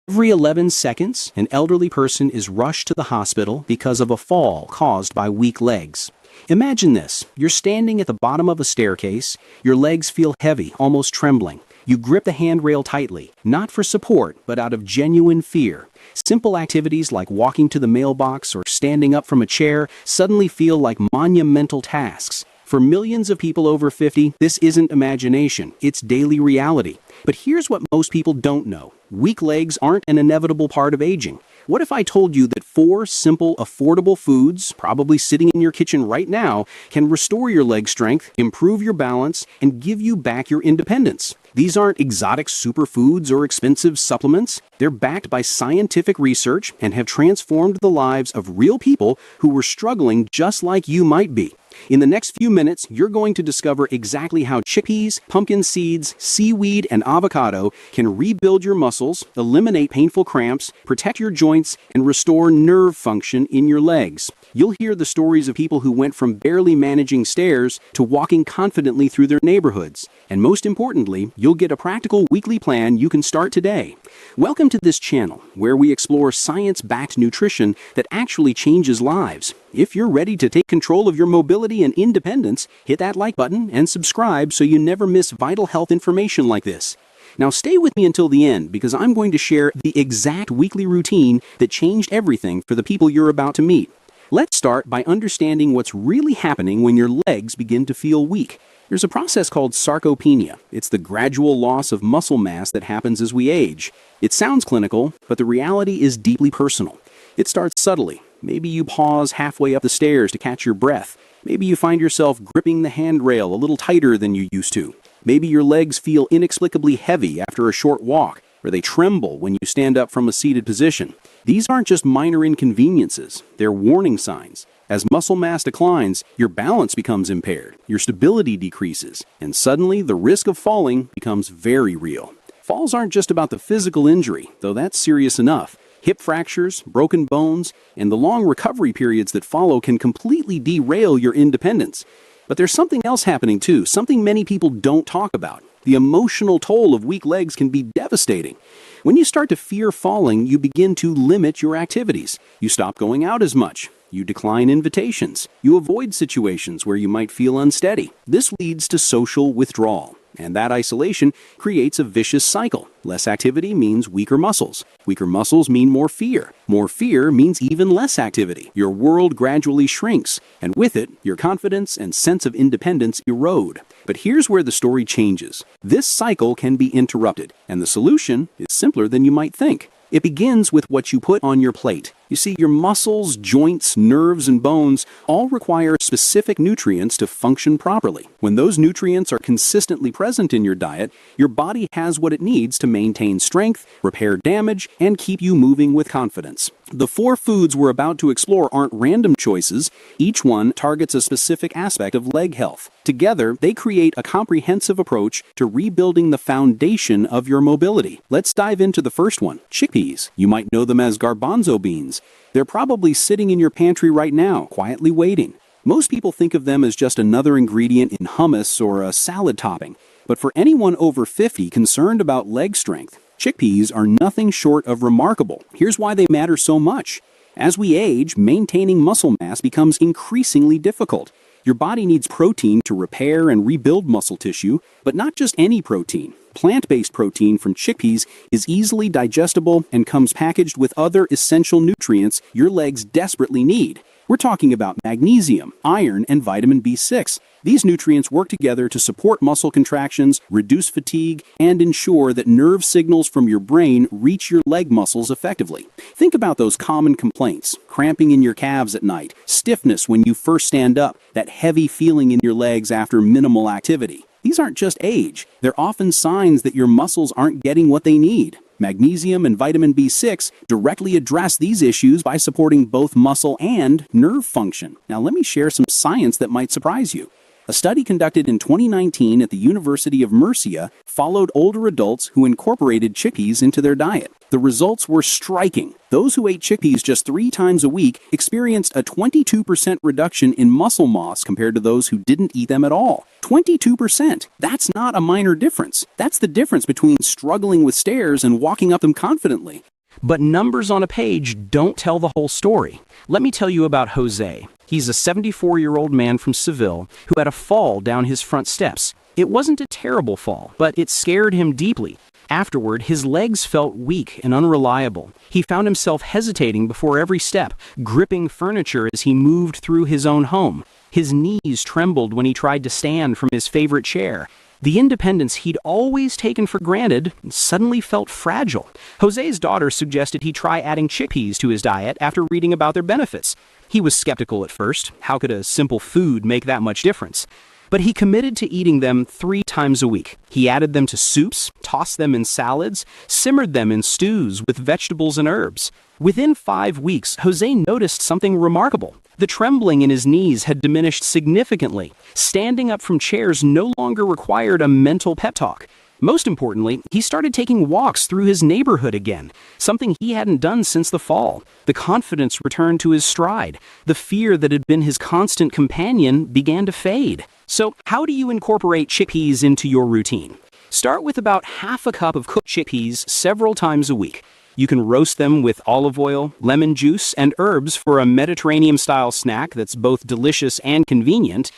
Every 11 seconds, an elderly person is rushed to the hospital because of a fall caused by weak legs. Imagine this. You're standing at the bottom of a staircase. Your legs feel heavy, almost trembling. You grip the handrail tightly, not for support, but out of genuine fear. Simple activities like walking to the mailbox or standing up from a chair suddenly feel like monumental tasks. For millions of people over 50, this isn't imagination, it's daily reality. But here's what most people don't know. Weak legs aren't an inevitable part of aging. What if I told you that 4 simple, affordable foods, probably sitting in your kitchen right now, can restore your leg strength, improve your balance, and give you back your independence? These aren't exotic superfoods or expensive supplements. They're backed by scientific research and have transformed the lives of real people who were struggling just like you might be. In the next few minutes, you're going to discover exactly how chickpeas, pumpkin seeds, seaweed, and avocado can rebuild your muscles, eliminate painful cramps, protect your joints, and restore nerve function in your legs. You'll hear the stories of people who went from barely managing stairs to walking confidently through their neighborhoods. And most importantly, you'll get a practical weekly plan you can start today. Welcome to this channel, where we explore science-backed nutrition that actually changes lives. If you're ready to take control of your mobility and independence, hit that like button and subscribe so you never miss vital health information like this. Now stay with me until the end, because I'm going to share the exact weekly routine that changed everything for the people you're about to meet. Let's start by understanding what's really happening when your legs begin to feel weak. There's a process called sarcopenia. It's the gradual loss of muscle mass that happens as we age. It sounds clinical, but the reality is deeply personal. It starts subtly. Maybe you pause halfway up the stairs to catch your breath. Maybe you find yourself gripping the handrail a little tighter than you used to. Maybe your legs feel inexplicably heavy after a short walk, or they tremble when you stand up from a seated position. These aren't just minor inconveniences, they're warning signs. As muscle mass declines, your balance becomes impaired, your stability decreases, and suddenly the risk of falling becomes very real. Falls aren't just about the physical injury, though that's serious enough. Hip fractures, broken bones, and the long recovery periods that follow can completely derail your independence. But there's something else happening too, something many people don't talk about. The emotional toll of weak legs can be devastating. When you start to fear falling, you begin to limit your activities. You stop going out as much. You decline invitations. You avoid situations where you might feel unsteady. This leads to social withdrawal. And that isolation creates a vicious cycle. Less activity means weaker muscles. Weaker muscles mean more fear. More fear means even less activity. Your world gradually shrinks, and with it, your confidence and sense of independence erode. But here's where the story changes. This cycle can be interrupted, and the solution is simpler than you might think. It begins with what you put on your plate. You see, your muscles, joints, nerves, and bones all require specific nutrients to function properly. When those nutrients are consistently present in your diet, your body has what it needs to maintain strength, repair damage, and keep you moving with confidence. The 4 foods we're about to explore aren't random choices. Each one targets a specific aspect of leg health. Together, they create a comprehensive approach to rebuilding the foundation of your mobility. Let's dive into the first one, chickpeas. You might know them as garbanzo beans. They're probably sitting in your pantry right now, quietly waiting. Most people think of them as just another ingredient in hummus or a salad topping. But for anyone over 50 concerned about leg strength, chickpeas are nothing short of remarkable. Here's why they matter so much. As we age, maintaining muscle mass becomes increasingly difficult. Your body needs protein to repair and rebuild muscle tissue, but not just any protein. Plant-based protein from chickpeas is easily digestible and comes packaged with other essential nutrients your legs desperately need. We're talking about magnesium, iron, and vitamin B6. These nutrients work together to support muscle contractions, reduce fatigue, and ensure that nerve signals from your brain reach your leg muscles effectively. Think about those common complaints: cramping in your calves at night, stiffness when you first stand up, that heavy feeling in your legs after minimal activity. These aren't just age. They're often signs that your muscles aren't getting what they need. Magnesium and vitamin B6 directly address these issues by supporting both muscle and nerve function. Now let me share some science that might surprise you. A study conducted in 2019 at the University of Murcia followed older adults who incorporated chickpeas into their diet. The results were striking. Those who ate chickpeas just 3 times a week experienced a 22% reduction in muscle mass compared to those who didn't eat them at all. 22%! That's not a minor difference. That's the difference between struggling with stairs and walking up them confidently. But numbers on a page don't tell the whole story. Let me tell you about Jose. He's a 74-year-old man from Seville who had a fall down his front steps. It wasn't a terrible fall, but it scared him deeply. Afterward, his legs felt weak and unreliable. He found himself hesitating before every step, gripping furniture as he moved through his own home. His knees trembled when he tried to stand from his favorite chair. The independence he'd always taken for granted suddenly felt fragile. Jose's daughter suggested he try adding chickpeas to his diet after reading about their benefits. He was skeptical at first. How could a simple food make that much difference? But he committed to eating them 3 times a week. He added them to soups, tossed them in salads, simmered them in stews with vegetables and herbs. Within 5 weeks, Jose noticed something remarkable. The trembling in his knees had diminished significantly. Standing up from chairs no longer required a mental pep talk. Most importantly, he started taking walks through his neighborhood again, something he hadn't done since the fall. The confidence returned to his stride. The fear that had been his constant companion began to fade. So, how do you incorporate chickpeas into your routine? Start with about half a cup of cooked chickpeas several times a week. You can roast them with olive oil, lemon juice, and herbs for a Mediterranean-style snack that's both delicious and convenient.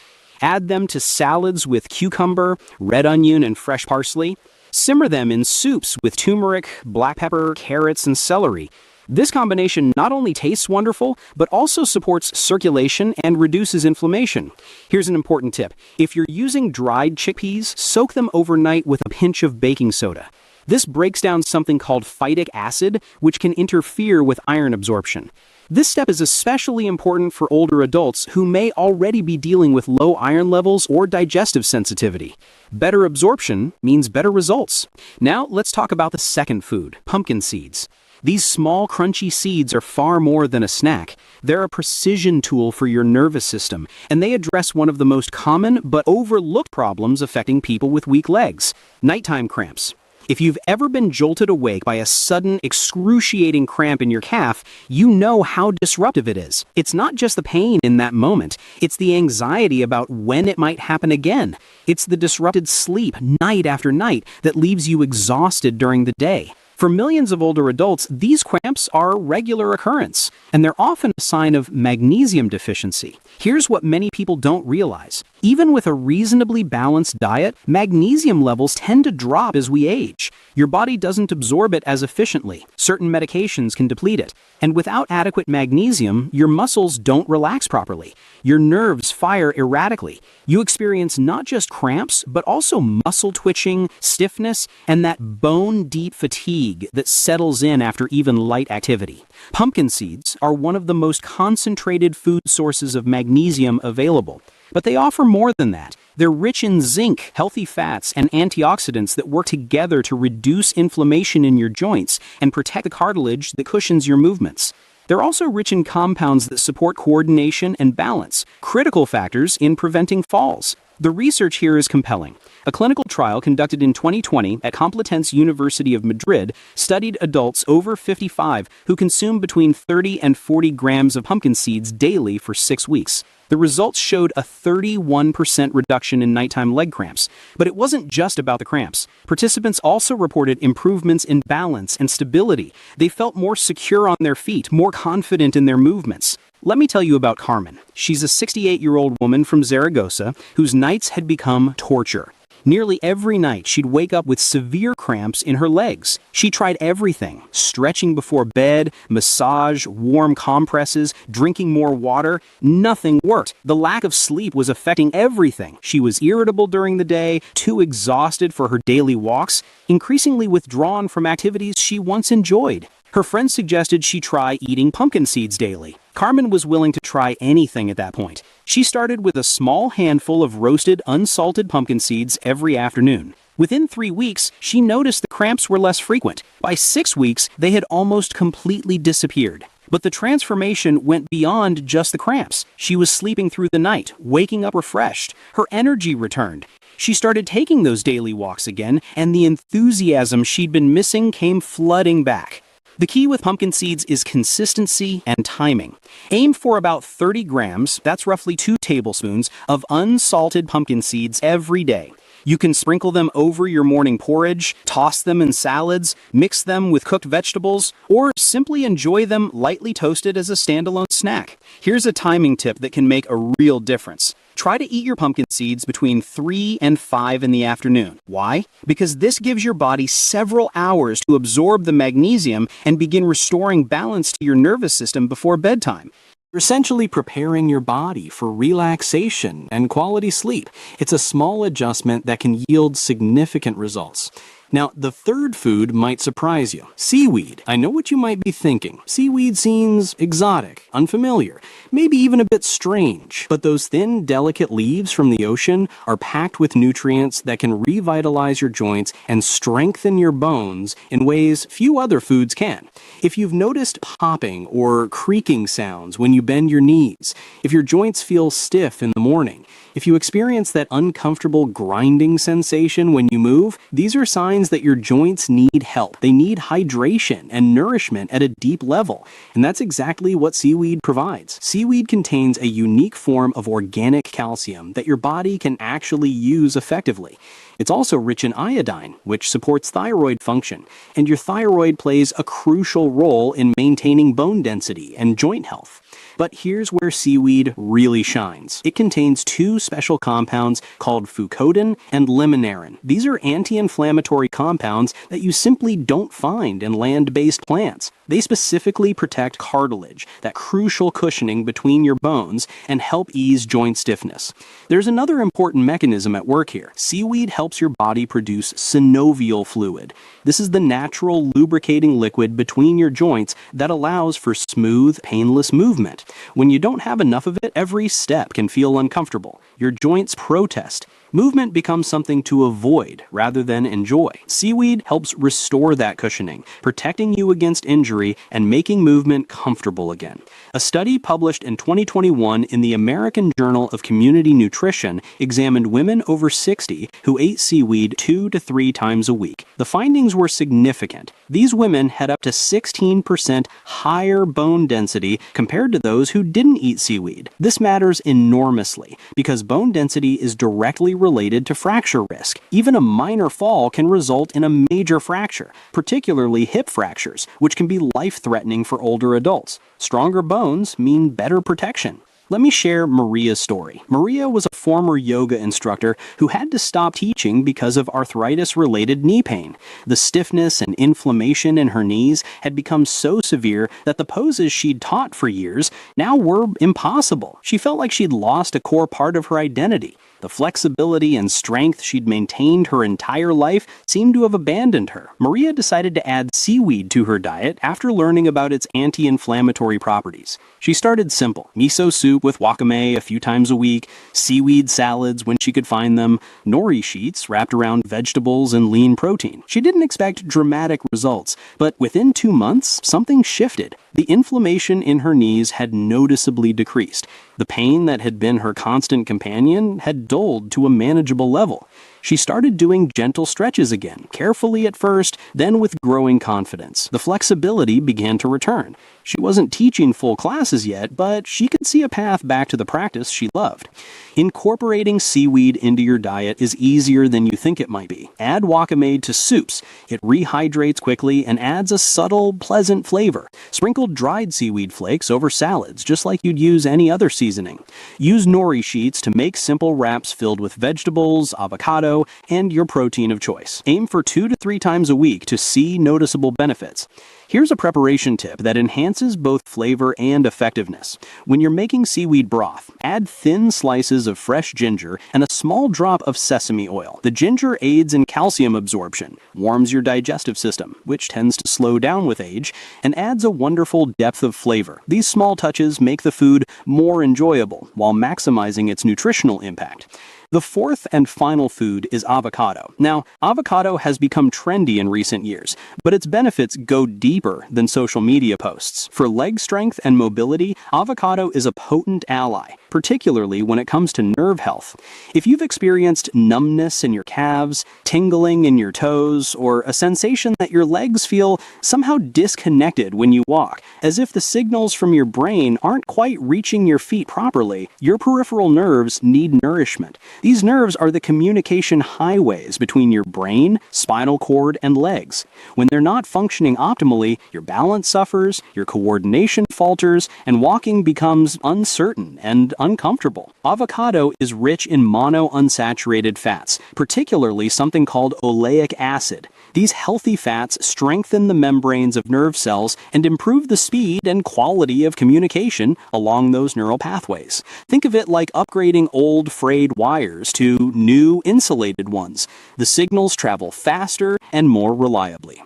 Add them to salads with cucumber, red onion, and fresh parsley. Simmer them in soups with turmeric, black pepper, carrots, and celery. This combination not only tastes wonderful, but also supports circulation and reduces inflammation. Here's an important tip. If you're using dried chickpeas, soak them overnight with a pinch of baking soda. This breaks down something called phytic acid, which can interfere with iron absorption. This step is especially important for older adults who may already be dealing with low iron levels or digestive sensitivity. Better absorption means better results. Now let's talk about the second food, pumpkin seeds. These small, crunchy seeds are far more than a snack. They're a precision tool for your nervous system, and they address one of the most common but overlooked problems affecting people with weak legs: nighttime cramps. If you've ever been jolted awake by a sudden, excruciating cramp in your calf, you know how disruptive it is. It's not just the pain in that moment, it's the anxiety about when it might happen again. It's the disrupted sleep night after night that leaves you exhausted during the day. For millions of older adults, these cramps are a regular occurrence, and they're often a sign of magnesium deficiency. Here's what many people don't realize. Even with a reasonably balanced diet, magnesium levels tend to drop as we age. Your body doesn't absorb it as efficiently. Certain medications can deplete it. And without adequate magnesium, your muscles don't relax properly. Your nerves fire erratically. You experience not just cramps, but also muscle twitching, stiffness, and that bone-deep fatigue that settles in after even light activity. Pumpkin seeds are one of the most concentrated food sources of magnesium available. But they offer more than that. They're rich in zinc, healthy fats, and antioxidants that work together to reduce inflammation in your joints and protect the cartilage that cushions your movements. They're also rich in compounds that support coordination and balance, critical factors in preventing falls. The research here is compelling. A clinical trial conducted in 2020 at Complutense University of Madrid studied adults over 55 who consumed between 30 and 40 grams of pumpkin seeds daily for 6 weeks. The results showed a 31% reduction in nighttime leg cramps. But it wasn't just about the cramps. Participants also reported improvements in balance and stability. They felt more secure on their feet, more confident in their movements. Let me tell you about Carmen. She's a 68-year-old woman from Zaragoza whose nights had become torture. Nearly every night, she'd wake up with severe cramps in her legs. She tried everything: stretching before bed, massage, warm compresses, drinking more water. Nothing worked. The lack of sleep was affecting everything. She was irritable during the day, too exhausted for her daily walks, increasingly withdrawn from activities she once enjoyed. Her friends suggested she try eating pumpkin seeds daily. Carmen was willing to try anything at that point. She started with a small handful of roasted, unsalted pumpkin seeds every afternoon. Within 3 weeks, she noticed the cramps were less frequent. By 6 weeks, they had almost completely disappeared. But the transformation went beyond just the cramps. She was sleeping through the night, waking up refreshed. Her energy returned. She started taking those daily walks again, and the enthusiasm she'd been missing came flooding back. The key with pumpkin seeds is consistency and timing. Aim for about 30 grams, that's roughly 2 tablespoons, of unsalted pumpkin seeds every day. You can sprinkle them over your morning porridge, toss them in salads, mix them with cooked vegetables, or simply enjoy them lightly toasted as a standalone snack. Here's a timing tip that can make a real difference. Try to eat your pumpkin seeds between 3 and 5 in the afternoon. Why? Because this gives your body several hours to absorb the magnesium and begin restoring balance to your nervous system before bedtime. You're essentially preparing your body for relaxation and quality sleep. It's a small adjustment that can yield significant results. Now, the third food might surprise you. Seaweed. I know what you might be thinking. Seaweed seems exotic, unfamiliar, maybe even a bit strange. But those thin, delicate leaves from the ocean are packed with nutrients that can revitalize your joints and strengthen your bones in ways few other foods can. If you've noticed popping or creaking sounds when you bend your knees, if your joints feel stiff in the morning, if you experience that uncomfortable grinding sensation when you move, these are signs that your joints need help. They need hydration and nourishment at a deep level. And that's exactly what seaweed provides. Seaweed contains a unique form of organic calcium that your body can actually use effectively. It's also rich in iodine, which supports thyroid function, and your thyroid plays a crucial role in maintaining bone density and joint health. But here's where seaweed really shines. It contains two special compounds called fucotin and limonene. These are anti-inflammatory compounds that you simply don't find in land-based plants. They specifically protect cartilage, that crucial cushioning between your bones, and help ease joint stiffness. There's another important mechanism at work here. Seaweed helps your body produce synovial fluid. This is the natural lubricating liquid between your joints that allows for smooth, painless movement. When you don't have enough of it, every step can feel uncomfortable. Your joints protest. Movement becomes something to avoid rather than enjoy. Seaweed helps restore that cushioning, protecting you against injury and making movement comfortable again. A study published in 2021 in the American Journal of Community Nutrition examined women over 60 who ate seaweed 2 to 3 times a week. The findings were significant. These women had up to 16% higher bone density compared to those who didn't eat seaweed. This matters enormously because bone density is directly related to fracture risk. Even a minor fall can result in a major fracture, particularly hip fractures, which can be life-threatening for older adults. Stronger bones mean better protection. Let me share Maria's story. Maria was a former yoga instructor who had to stop teaching because of arthritis-related knee pain. The stiffness and inflammation in her knees had become so severe that the poses she'd taught for years now were impossible. She felt like she'd lost a core part of her identity. The flexibility and strength she'd maintained her entire life seemed to have abandoned her. Maria decided to add seaweed to her diet after learning about its anti-inflammatory properties. She started simple: miso soup with wakame a few times a week, seaweed salads when she could find them, nori sheets wrapped around vegetables and lean protein. She didn't expect dramatic results, but within 2 months, something shifted. The inflammation in her knees had noticeably decreased. The pain that had been her constant companion had dulled to a manageable level. She started doing gentle stretches again, carefully at first, then with growing confidence. The flexibility began to return. She wasn't teaching full classes yet, but she could see a path back to the practice she loved. Incorporating seaweed into your diet is easier than you think it might be. Add wakame to soups. It rehydrates quickly and adds a subtle, pleasant flavor. Sprinkle dried seaweed flakes over salads, just like you'd use any other seasoning. Use nori sheets to make simple wraps filled with vegetables, avocado, and your protein of choice. Aim for 2 to 3 times a week to see noticeable benefits. Here's a preparation tip that enhances both flavor and effectiveness. When you're making seaweed broth, add thin slices of fresh ginger and a small drop of sesame oil. The ginger aids in calcium absorption, warms your digestive system, which tends to slow down with age, and adds a wonderful depth of flavor. These small touches make the food more enjoyable while maximizing its nutritional impact. The fourth and final food is avocado. Now, avocado has become trendy in recent years, but its benefits go deeper than social media posts. For leg strength and mobility, avocado is a potent ally, particularly when it comes to nerve health. If you've experienced numbness in your calves, tingling in your toes, or a sensation that your legs feel somehow disconnected when you walk, as if the signals from your brain aren't quite reaching your feet properly, your peripheral nerves need nourishment. These nerves are the communication highways between your brain, spinal cord, and legs. When they're not functioning optimally, your balance suffers, your coordination falters, and walking becomes uncertain and uncomfortable. Avocado is rich in monounsaturated fats, particularly something called oleic acid. These healthy fats strengthen the membranes of nerve cells and improve the speed and quality of communication along those neural pathways. Think of it like upgrading old frayed wires to new insulated ones. The signals travel faster and more reliably.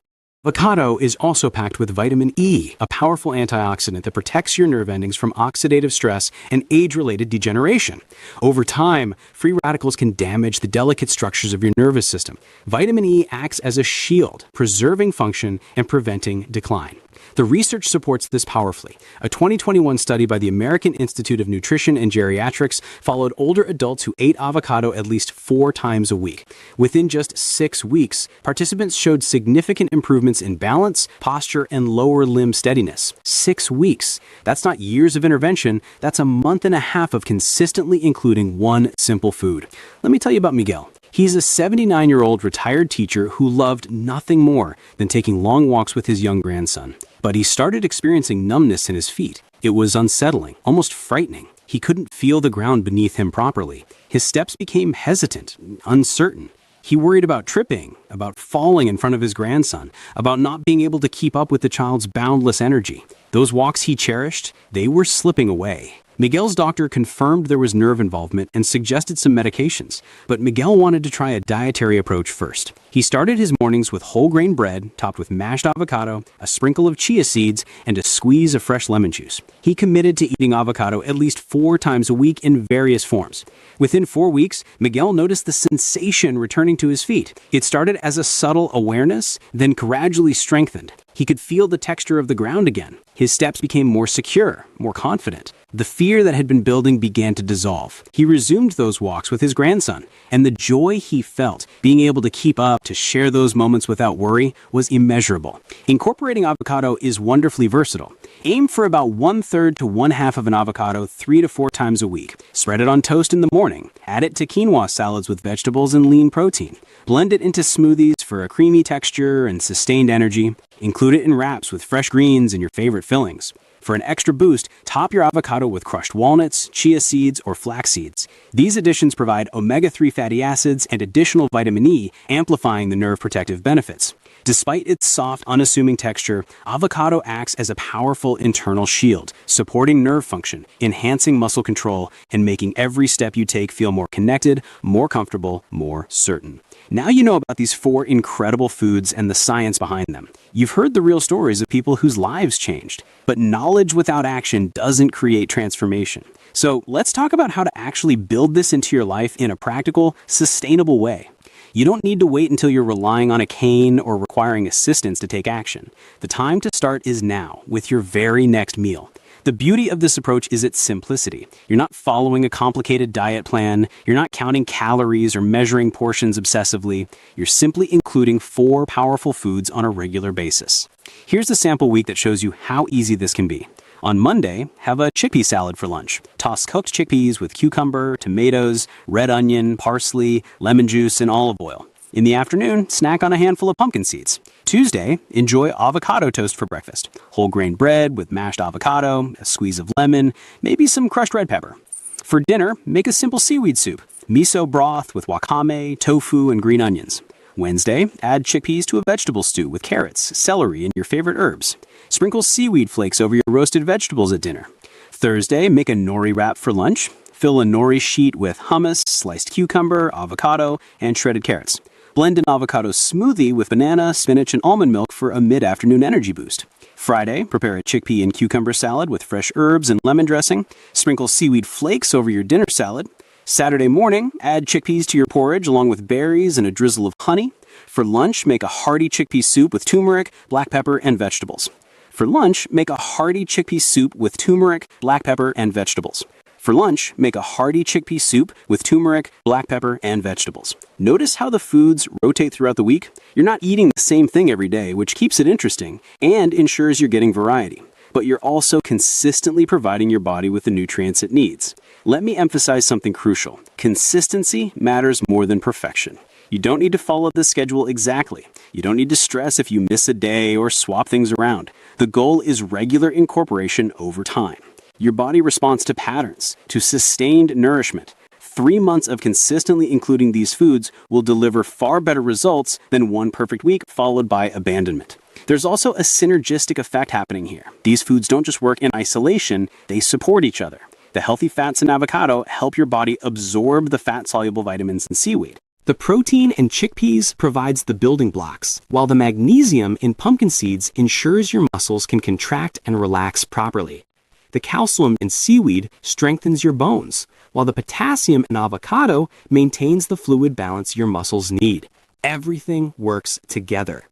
Avocado is also packed with vitamin E, a powerful antioxidant that protects your nerve endings from oxidative stress and age-related degeneration. Over time, free radicals can damage the delicate structures of your nervous system. Vitamin E acts as a shield, preserving function and preventing decline. The research supports this powerfully. A 2021 study by the American Institute of Nutrition and Geriatrics followed older adults who ate avocado at least 4 times a week. Within just 6 weeks, participants showed significant improvements in balance, posture, and lower limb steadiness. 6 weeks. That's not years of intervention, that's a month and a half of consistently including one simple food. Let me tell you about Miguel. He's a 79-year-old retired teacher who loved nothing more than taking long walks with his young grandson. But he started experiencing numbness in his feet. It was unsettling, almost frightening. He couldn't feel the ground beneath him properly. His steps became hesitant, uncertain. He worried about tripping, about falling in front of his grandson, about not being able to keep up with the child's boundless energy. Those walks he cherished, they were slipping away. Miguel's doctor confirmed there was nerve involvement and suggested some medications, but Miguel wanted to try a dietary approach first. He started his mornings with whole grain bread topped with mashed avocado, a sprinkle of chia seeds, and a squeeze of fresh lemon juice. He committed to eating avocado at least 4 times a week in various forms. Within 4 weeks, Miguel noticed the sensation returning to his feet. It started as a subtle awareness, then gradually strengthened. He could feel the texture of the ground again. His steps became more secure, more confident. The fear that had been building began to dissolve. He resumed those walks with his grandson, and the joy he felt, being able to keep up, to share those moments without worry, was immeasurable. Incorporating avocado is wonderfully versatile. Aim for about 1/3 to 1/2 of an avocado 3 to 4 times a week. Spread it on toast in the morning. Add it to quinoa salads with vegetables and lean protein. Blend it into smoothies for a creamy texture and sustained energy. Include it in wraps with fresh greens and your favorite fillings. For an extra boost, top your avocado with crushed walnuts, chia seeds, or flax seeds. These additions provide omega-3 fatty acids and additional vitamin E, amplifying the nerve protective benefits. Despite its soft, unassuming texture, avocado acts as a powerful internal shield, supporting nerve function, enhancing muscle control, and making every step you take feel more connected, more comfortable, more certain. Now you know about these 4 incredible foods and the science behind them. You've heard the real stories of people whose lives changed, but knowledge without action doesn't create transformation. So let's talk about how to actually build this into your life in a practical, sustainable way. You don't need to wait until you're relying on a cane or requiring assistance to take action. The time to start is now, with your very next meal. The beauty of this approach is its simplicity. You're not following a complicated diet plan, you're not counting calories or measuring portions obsessively, you're simply including 4 powerful foods on a regular basis. Here's the sample week that shows you how easy this can be. On Monday, have a chickpea salad for lunch. Toss cooked chickpeas with cucumber, tomatoes, red onion, parsley, lemon juice, and olive oil. In the afternoon, snack on a handful of pumpkin seeds. Tuesday, enjoy avocado toast for breakfast. Whole grain bread with mashed avocado, a squeeze of lemon, maybe some crushed red pepper. For dinner, make a simple seaweed soup. Miso broth with wakame, tofu, and green onions. Wednesday, add chickpeas to a vegetable stew with carrots, celery, and your favorite herbs. Sprinkle seaweed flakes over your roasted vegetables at dinner. Thursday, make a nori wrap for lunch. Fill a nori sheet with hummus, sliced cucumber, avocado, and shredded carrots. Blend an avocado smoothie with banana, spinach, and almond milk for a mid-afternoon energy boost. Friday, prepare a chickpea and cucumber salad with fresh herbs and lemon dressing. Sprinkle seaweed flakes over your dinner salad. Saturday morning, add chickpeas to your porridge along with berries and a drizzle of honey. For lunch, make a hearty chickpea soup with turmeric, black pepper, and vegetables. For lunch, make a hearty chickpea soup with turmeric, black pepper, and vegetables. For lunch, make a hearty chickpea soup with turmeric, black pepper, and vegetables. Notice how the foods rotate throughout the week? You're not eating the same thing every day, which keeps it interesting and ensures you're getting variety. but you're also consistently providing your body with the nutrients it needs. Let me emphasize something crucial. Consistency matters more than perfection. You don't need to follow the schedule exactly. You don't need to stress if you miss a day or swap things around. The goal is regular incorporation over time. Your body responds to patterns, to sustained nourishment. 3 months of consistently including these foods will deliver far better results than one perfect week followed by abandonment. There's also a synergistic effect happening here. These foods don't just work in isolation, they support each other. The healthy fats in avocado help your body absorb the fat-soluble vitamins in seaweed. The protein in chickpeas provides the building blocks, while the magnesium in pumpkin seeds ensures your muscles can contract and relax properly. The calcium in seaweed strengthens your bones, while the potassium in avocado maintains the fluid balance your muscles need. Everything works together.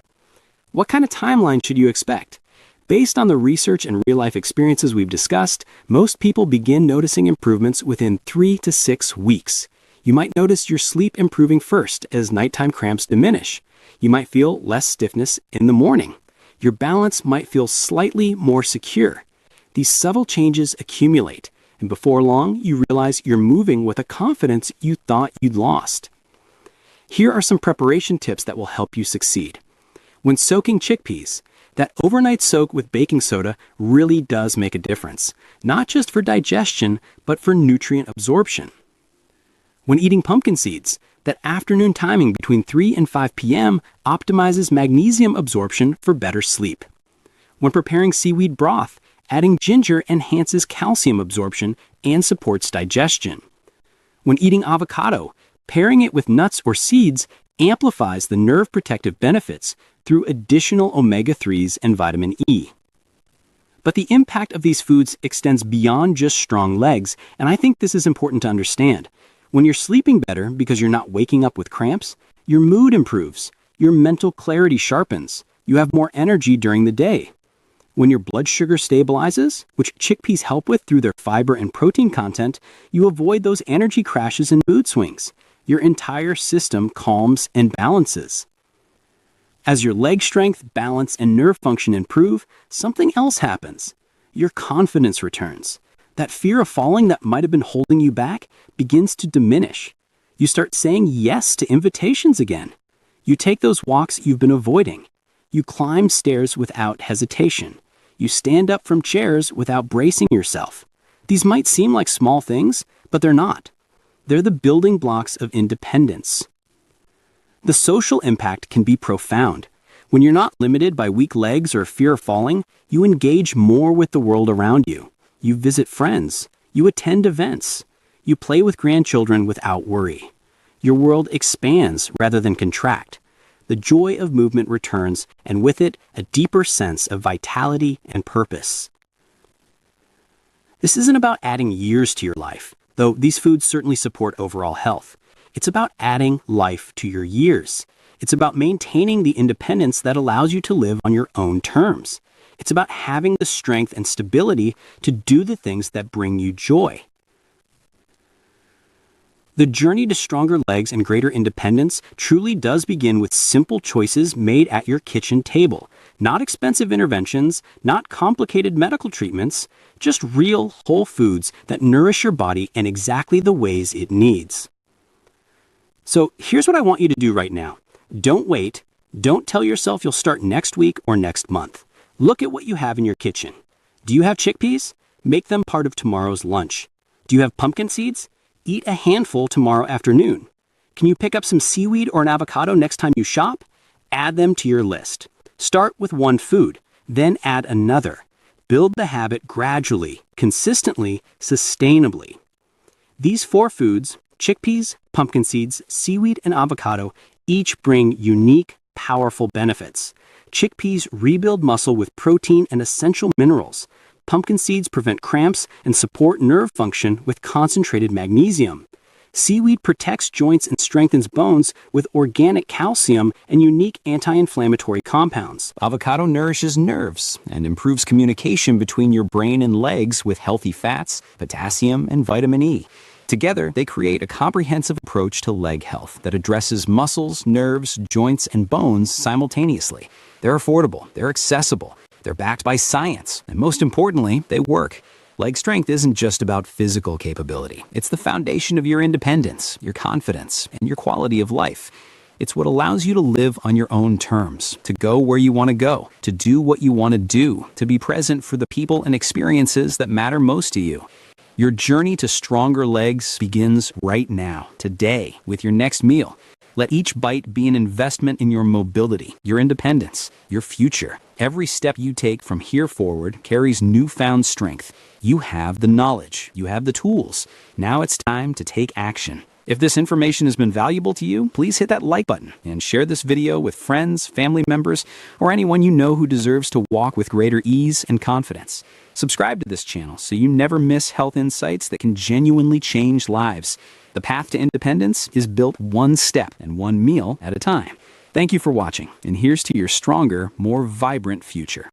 What kind of timeline should you expect? Based on the research and real-life experiences we've discussed, most people begin noticing improvements within 3 to 6 weeks. You might notice your sleep improving first as nighttime cramps diminish. You might feel less stiffness in the morning. Your balance might feel slightly more secure. These subtle changes accumulate, and before long, you realize you're moving with a confidence you thought you'd lost. Here are some preparation tips that will help you succeed. When soaking chickpeas, that overnight soak with baking soda really does make a difference, not just for digestion, but for nutrient absorption. When eating pumpkin seeds, that afternoon timing between 3 and 5 p.m. optimizes magnesium absorption for better sleep. When preparing seaweed broth, adding ginger enhances calcium absorption and supports digestion. When eating avocado, pairing it with nuts or seeds amplifies the nerve protective benefits through additional omega-3s and vitamin E. But the impact of these foods extends beyond just strong legs, and I think this is important to understand. When you're sleeping better because you're not waking up with cramps, your mood improves, your mental clarity sharpens, you have more energy during the day. When your blood sugar stabilizes, which chickpeas help with through their fiber and protein content, you avoid those energy crashes and mood swings. Your entire system calms and balances. As your leg strength, balance, and nerve function improve, something else happens. Your confidence returns. That fear of falling that might have been holding you back begins to diminish. You start saying yes to invitations again. You take those walks you've been avoiding. You climb stairs without hesitation. You stand up from chairs without bracing yourself. These might seem like small things, but they're not. They're the building blocks of independence. The social impact can be profound. When you're not limited by weak legs or fear of falling, you engage more with the world around you. You visit friends. You attend events. You play with grandchildren without worry. Your world expands rather than contract. The joy of movement returns, and with it, a deeper sense of vitality and purpose. This isn't about adding years to your life, though these foods certainly support overall health. It's about adding life to your years. It's about maintaining the independence that allows you to live on your own terms. It's about having the strength and stability to do the things that bring you joy. The journey to stronger legs and greater independence truly does begin with simple choices made at your kitchen table. Not expensive interventions, not complicated medical treatments, just real whole foods that nourish your body in exactly the ways it needs. So here's what I want you to do right now. Don't wait. Don't tell yourself you'll start next week or next month. Look at what you have in your kitchen. Do you have chickpeas? Make them part of tomorrow's lunch. Do you have pumpkin seeds? Eat a handful tomorrow afternoon. Can you pick up some seaweed or an avocado next time you shop? Add them to your list. Start with one food, then add another. Build the habit gradually, consistently, sustainably. These 4 foods, chickpeas, pumpkin seeds, seaweed, and avocado, each bring unique, powerful benefits. Chickpeas rebuild muscle with protein and essential minerals. Pumpkin seeds prevent cramps and support nerve function with concentrated magnesium. Seaweed protects joints and strengthens bones with organic calcium and unique anti-inflammatory compounds. Avocado nourishes nerves and improves communication between your brain and legs with healthy fats, potassium, and vitamin E. Together, they create a comprehensive approach to leg health that addresses muscles, nerves, joints, and bones simultaneously. They're affordable, they're accessible, They're backed by science, and most importantly, they work. Leg strength isn't just about physical capability. It's the foundation of your independence, your confidence, and your quality of life. It's what allows you to live on your own terms, to go where you want to go, to do what you want to do, to be present for the people and experiences that matter most to you. Your journey to stronger legs begins right now, today, with your next meal. Let each bite be an investment in your mobility, your independence, your future. Every step you take from here forward carries newfound strength. You have the knowledge, you have the tools. Now it's time to take action. If this information has been valuable to you, please hit that like button and share this video with friends, family members, or anyone you know who deserves to walk with greater ease and confidence. Subscribe to this channel so you never miss health insights that can genuinely change lives. The path to independence is built one step and one meal at a time. Thank you for watching, and here's to your stronger, more vibrant future.